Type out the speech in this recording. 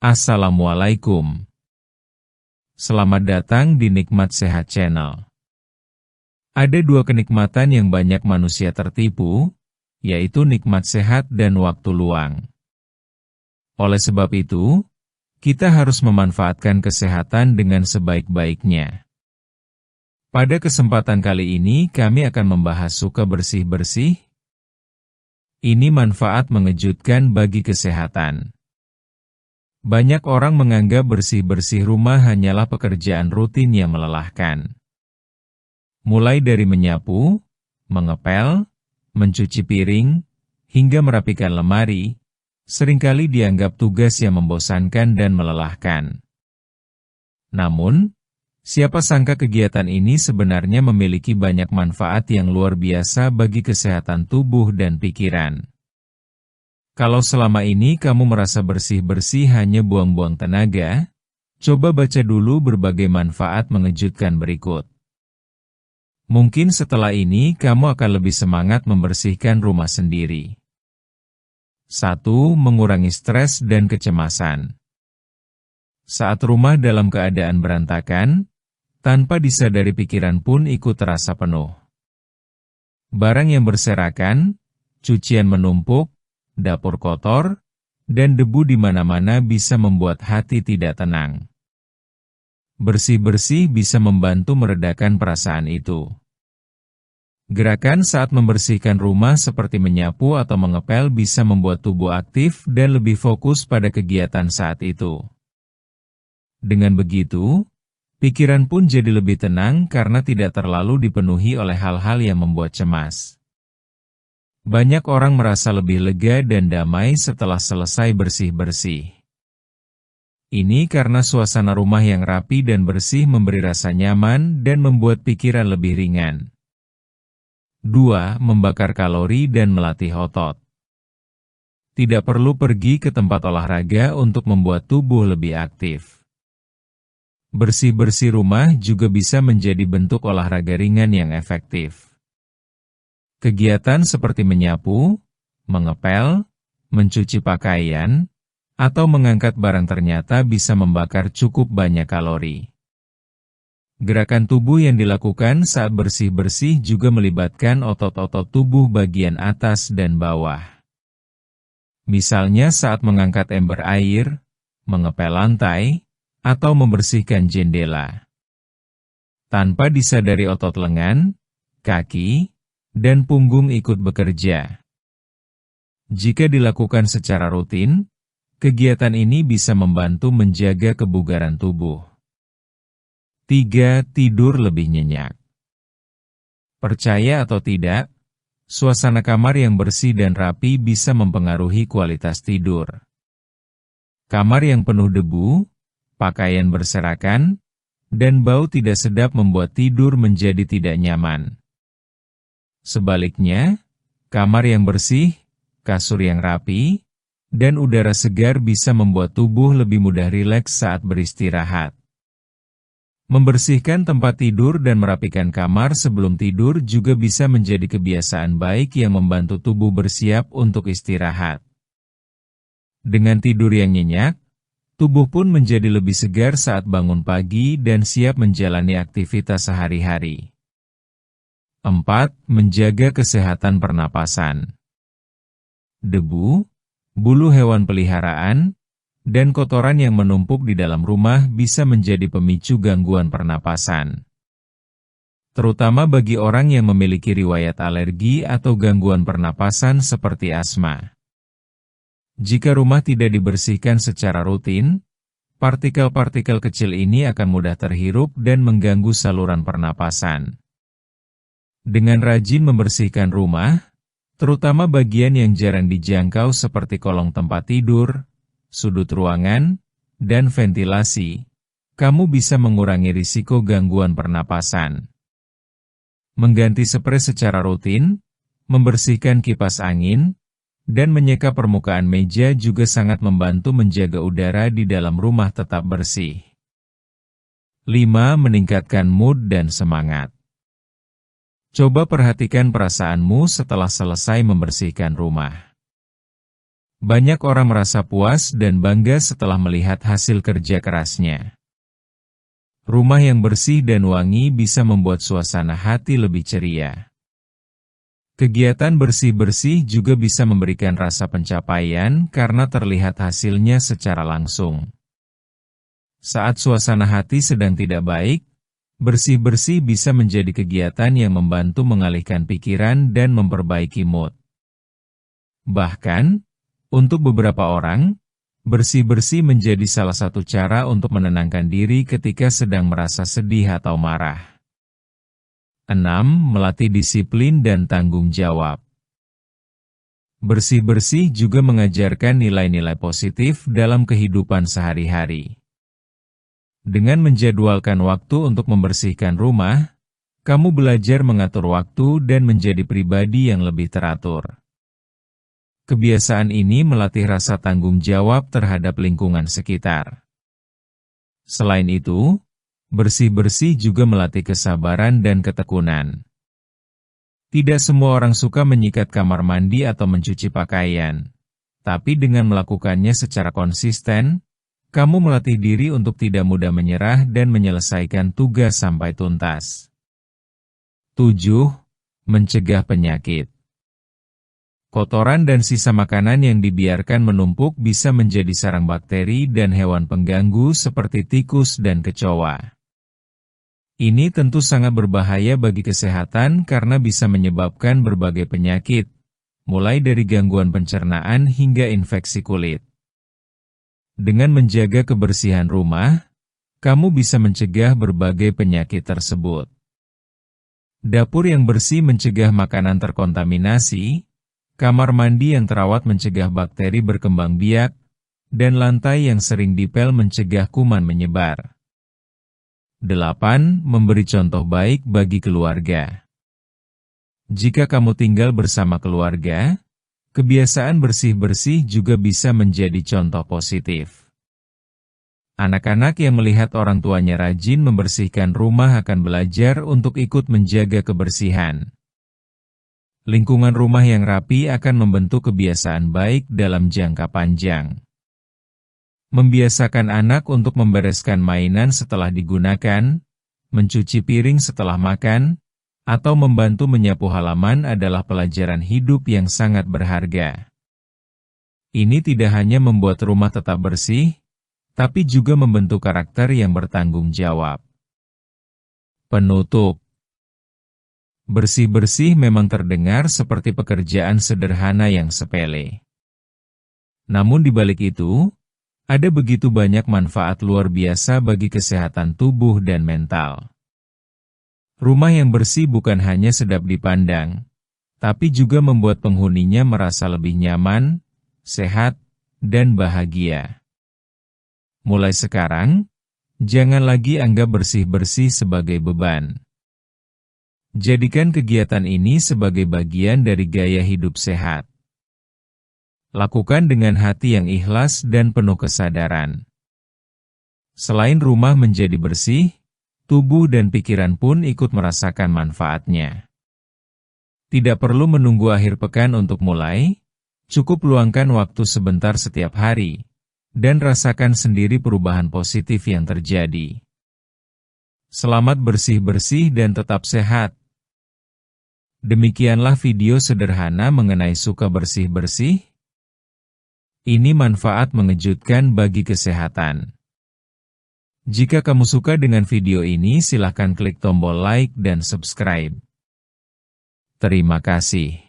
Assalamualaikum. Selamat datang di Nikmat Sehat Channel. Ada dua kenikmatan yang banyak manusia tertipu, yaitu nikmat sehat dan waktu luang. Oleh sebab itu, kita harus memanfaatkan kesehatan dengan sebaik-baiknya. Pada kesempatan kali ini kami akan membahas suka bersih-bersih. Ini manfaat mengejutkan bagi kesehatan. Banyak orang menganggap bersih-bersih rumah hanyalah pekerjaan rutin yang melelahkan. Mulai dari menyapu, mengepel, mencuci piring, hingga merapikan lemari, seringkali dianggap tugas yang membosankan dan melelahkan. Namun, siapa sangka kegiatan ini sebenarnya memiliki banyak manfaat yang luar biasa bagi kesehatan tubuh dan pikiran. Kalau selama ini kamu merasa bersih-bersih hanya buang-buang tenaga, coba baca dulu berbagai manfaat mengejutkan berikut. Mungkin setelah ini kamu akan lebih semangat membersihkan rumah sendiri. 1. Mengurangi stres dan kecemasan. Saat rumah dalam keadaan berantakan, tanpa disadari pikiran pun ikut terasa penuh. Barang yang berserakan, cucian menumpuk, dapur kotor, dan debu di mana-mana bisa membuat hati tidak tenang. Bersih-bersih bisa membantu meredakan perasaan itu. Gerakan saat membersihkan rumah seperti menyapu atau mengepel bisa membuat tubuh aktif dan lebih fokus pada kegiatan saat itu. Dengan begitu, pikiran pun jadi lebih tenang karena tidak terlalu dipenuhi oleh hal-hal yang membuat cemas. Banyak orang merasa lebih lega dan damai setelah selesai bersih-bersih. Ini karena suasana rumah yang rapi dan bersih memberi rasa nyaman dan membuat pikiran lebih ringan. 2. Membakar kalori dan melatih otot. Tidak perlu pergi ke tempat olahraga untuk membuat tubuh lebih aktif. Bersih-bersih rumah juga bisa menjadi bentuk olahraga ringan yang efektif. Kegiatan seperti menyapu, mengepel, mencuci pakaian, atau mengangkat barang ternyata bisa membakar cukup banyak kalori. Gerakan tubuh yang dilakukan saat bersih-bersih juga melibatkan otot-otot tubuh bagian atas dan bawah. Misalnya saat mengangkat ember air, mengepel lantai, atau membersihkan jendela. Tanpa disadari otot lengan, kaki, dan punggung ikut bekerja. Jika dilakukan secara rutin, kegiatan ini bisa membantu menjaga kebugaran tubuh. 3. Tidur lebih nyenyak. Percaya atau tidak, suasana kamar yang bersih dan rapi bisa mempengaruhi kualitas tidur. Kamar yang penuh debu, pakaian berserakan, dan bau tidak sedap membuat tidur menjadi tidak nyaman. Sebaliknya, kamar yang bersih, kasur yang rapi, dan udara segar bisa membuat tubuh lebih mudah rileks saat beristirahat. Membersihkan tempat tidur dan merapikan kamar sebelum tidur juga bisa menjadi kebiasaan baik yang membantu tubuh bersiap untuk istirahat. Dengan tidur yang nyenyak, tubuh pun menjadi lebih segar saat bangun pagi dan siap menjalani aktivitas sehari-hari. 4. Menjaga kesehatan pernapasan. Debu, bulu hewan peliharaan, dan kotoran yang menumpuk di dalam rumah bisa menjadi pemicu gangguan pernapasan. Terutama bagi orang yang memiliki riwayat alergi atau gangguan pernapasan seperti asma. Jika rumah tidak dibersihkan secara rutin, partikel-partikel kecil ini akan mudah terhirup dan mengganggu saluran pernapasan. Dengan rajin membersihkan rumah, terutama bagian yang jarang dijangkau seperti kolong tempat tidur, sudut ruangan, dan ventilasi, kamu bisa mengurangi risiko gangguan pernapasan. Mengganti spray secara rutin, membersihkan kipas angin, dan menyeka permukaan meja juga sangat membantu menjaga udara di dalam rumah tetap bersih. 5. Meningkatkan mood dan semangat. Coba perhatikan perasaanmu setelah selesai membersihkan rumah. Banyak orang merasa puas dan bangga setelah melihat hasil kerja kerasnya. Rumah yang bersih dan wangi bisa membuat suasana hati lebih ceria. Kegiatan bersih-bersih juga bisa memberikan rasa pencapaian karena terlihat hasilnya secara langsung. Saat suasana hati sedang tidak baik, bersih-bersih bisa menjadi kegiatan yang membantu mengalihkan pikiran dan memperbaiki mood. Bahkan, untuk beberapa orang, bersih-bersih menjadi salah satu cara untuk menenangkan diri ketika sedang merasa sedih atau marah. 6. Melatih disiplin dan tanggung jawab. Bersih-bersih juga mengajarkan nilai-nilai positif dalam kehidupan sehari-hari. Dengan menjadwalkan waktu untuk membersihkan rumah, kamu belajar mengatur waktu dan menjadi pribadi yang lebih teratur. Kebiasaan ini melatih rasa tanggung jawab terhadap lingkungan sekitar. Selain itu, bersih-bersih juga melatih kesabaran dan ketekunan. Tidak semua orang suka menyikat kamar mandi atau mencuci pakaian, tapi dengan melakukannya secara konsisten, kamu melatih diri untuk tidak mudah menyerah dan menyelesaikan tugas sampai tuntas. 7. Mencegah penyakit. Kotoran dan sisa makanan yang dibiarkan menumpuk bisa menjadi sarang bakteri dan hewan pengganggu seperti tikus dan kecoa. Ini tentu sangat berbahaya bagi kesehatan karena bisa menyebabkan berbagai penyakit, mulai dari gangguan pencernaan hingga infeksi kulit. Dengan menjaga kebersihan rumah, kamu bisa mencegah berbagai penyakit tersebut. Dapur yang bersih mencegah makanan terkontaminasi, kamar mandi yang terawat mencegah bakteri berkembang biak, dan lantai yang sering dipel mencegah kuman menyebar. 8. Memberi contoh baik bagi keluarga. Jika kamu tinggal bersama keluarga, kebiasaan bersih-bersih juga bisa menjadi contoh positif. Anak-anak yang melihat orang tuanya rajin membersihkan rumah akan belajar untuk ikut menjaga kebersihan. Lingkungan rumah yang rapi akan membentuk kebiasaan baik dalam jangka panjang. Membiasakan anak untuk membereskan mainan setelah digunakan, mencuci piring setelah makan, atau membantu menyapu halaman adalah pelajaran hidup yang sangat berharga. Ini tidak hanya membuat rumah tetap bersih, tapi juga membentuk karakter yang bertanggung jawab. Penutup. Bersih-bersih memang terdengar seperti pekerjaan sederhana yang sepele. Namun di balik itu, ada begitu banyak manfaat luar biasa bagi kesehatan tubuh dan mental. Rumah yang bersih bukan hanya sedap dipandang, tapi juga membuat penghuninya merasa lebih nyaman, sehat, dan bahagia. Mulai sekarang, jangan lagi anggap bersih-bersih sebagai beban. Jadikan kegiatan ini sebagai bagian dari gaya hidup sehat. Lakukan dengan hati yang ikhlas dan penuh kesadaran. Selain rumah menjadi bersih, tubuh dan pikiran pun ikut merasakan manfaatnya. Tidak perlu menunggu akhir pekan untuk mulai, cukup luangkan waktu sebentar setiap hari, dan rasakan sendiri perubahan positif yang terjadi. Selamat bersih-bersih dan tetap sehat. Demikianlah video sederhana mengenai suka bersih-bersih. Ini manfaat mengejutkan bagi kesehatan. Jika kamu suka dengan video ini, silakan klik tombol like dan subscribe. Terima kasih.